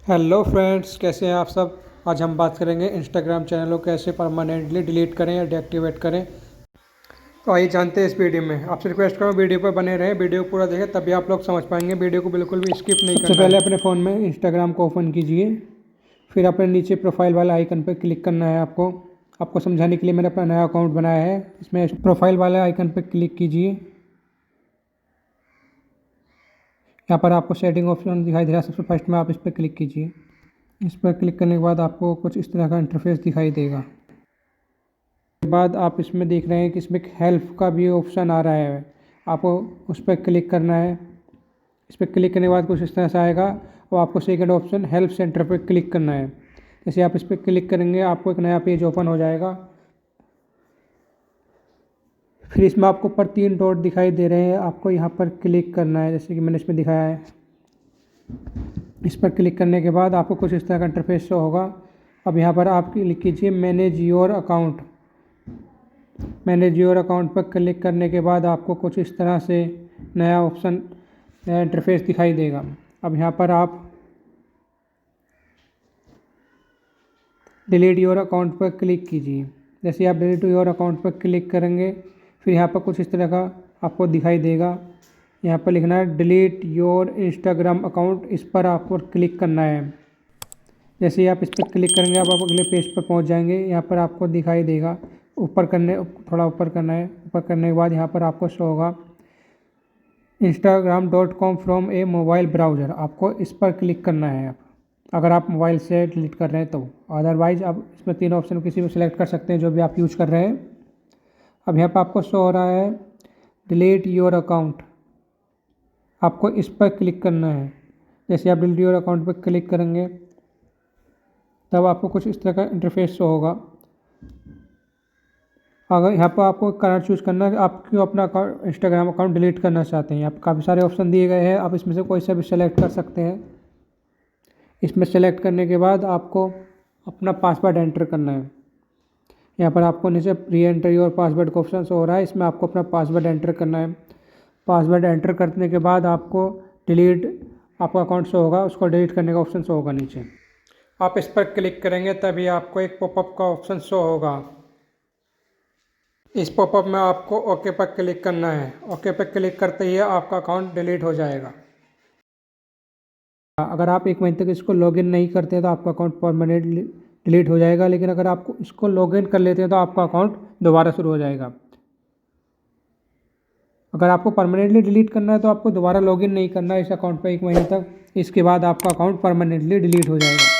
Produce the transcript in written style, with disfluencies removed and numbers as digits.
Hello friends, कैसे हैं आप सब। आज हम बात करेंगे इंस्टाग्राम चैनल को कैसे परमानेंटली डिलीट करें या डीएक्टिवेट करें। तो आइए जानते हैं इस वीडियो में। आपसे रिक्वेस्ट करूँ वीडियो पर बने रहें, वीडियो को पूरा देखें तभी आप लोग समझ पाएंगे। वीडियो को बिल्कुल भी स्किप नहीं करना है। सबसे पहले अपने फ़ोन में इंस्टाग्राम को ओपन कीजिए, फिर अपने नीचे प्रोफाइल वाला आइकन पर क्लिक करना है। आपको समझाने के लिए मैंने अपना नया अकाउंट बनाया है। इसमें प्रोफाइल वाले आइकन पर क्लिक कीजिए। यहाँ पर आपको सेटिंग ऑप्शन दिखाई दे रहा है, सबसे फर्स्ट में आप इस पर क्लिक कीजिए। इस पर क्लिक करने के बाद आपको कुछ इस तरह का इंटरफेस दिखाई देगा। उसके बाद आप इसमें देख रहे हैं कि इसमें हेल्प का भी ऑप्शन आ रहा है, आपको उस पर क्लिक करना है। इस पर क्लिक करने के बाद कुछ इस तरह से आएगा और आपको सेकंड ऑप्शन हेल्प सेंटर पर क्लिक करना है। जैसे आप इस पर क्लिक करेंगे आपको एक नया पेज ओपन हो जाएगा। फिर इसमें आपको ऊपर 3 डॉट दिखाई दे रहे हैं, आपको यहाँ पर क्लिक करना है जैसे कि मैंने इसमें दिखाया है। इस पर क्लिक करने के बाद आपको कुछ इस तरह का इंटरफेस शो होगा। अब यहाँ पर आप लिख कीजिए manage your account. Manage your account पर क्लिक करने के बाद आपको कुछ इस तरह से नया ऑप्शन, नया इंटरफेस दिखाई देगा। अब यहाँ पर आप डिलीट योर अकाउंट पर क्लिक कीजिए। जैसे आप डिलीट योर अकाउंट पर क्लिक करेंगे फिर यहाँ पर कुछ इस तरह का आपको दिखाई देगा। यहाँ पर लिखना है डिलीट योर इंस्टाग्राम अकाउंट, इस पर आपको क्लिक करना है। जैसे ही आप इस पर क्लिक करेंगे आप अगले पेज पर पहुँच जाएंगे। यहाँ पर आपको दिखाई देगा थोड़ा ऊपर करना है। ऊपर करने के बाद यहाँ पर आपको शो होगा instagram.com from A mobile browser, आपको इस पर क्लिक करना है। अगर आप मोबाइल से डिलीट कर रहे हैं तो, अदरवाइज आप इसमें 3 ऑप्शन किसी भी सिलेक्ट कर सकते हैं जो भी आप यूज़ कर रहे हैं। अब यहाँ पर आपको शो हो रहा है डिलीट योर अकाउंट, आपको इस पर क्लिक करना है। जैसे आप डिलीट योर अकाउंट पर क्लिक करेंगे तब आपको कुछ इस तरह का इंटरफेस शो होगा। अगर यहाँ पर आपको कलर चूज़ करना है कि आप क्यों अपना इंस्टाग्राम अकाउंट डिलीट करना चाहते हैं। यहाँ पर काफ़ी सारे ऑप्शन दिए गए हैं, आप इसमें से कोई सा भी सेलेक्ट कर सकते हैं। इसमें सेलेक्ट करने के बाद आपको अपना पासवर्ड एंटर करना है। यहाँ पर आपको नीचे री एंटर योर पासवर्ड का ऑप्शन शो हो रहा है, इसमें आपको अपना पासवर्ड एंटर करना है। पासवर्ड एंटर करने के बाद आपको डिलीट आपका अकाउंट शो होगा, उसको डिलीट करने का ऑप्शन शो होगा नीचे। आप इस पर क्लिक करेंगे तभी आपको एक पॉपअप का ऑप्शन शो होगा। इस पॉपअप में आपको ओके पर क्लिक करना है। ओके पर क्लिक करते ही आपका अकाउंट डिलीट हो जाएगा। अगर आप 1 महीने तक इसको लॉगिन नहीं करते तो आपका अकाउंट परमानेंटली डिलीट हो जाएगा, लेकिन अगर आप इसको लॉगिन कर लेते हैं तो आपका अकाउंट दोबारा शुरू हो जाएगा। अगर आपको परमानेंटली डिलीट करना है तो आपको दोबारा लॉगिन नहीं करना है इस अकाउंट पर 1 महीने तक, इसके बाद आपका अकाउंट परमानेंटली डिलीट हो जाएगा।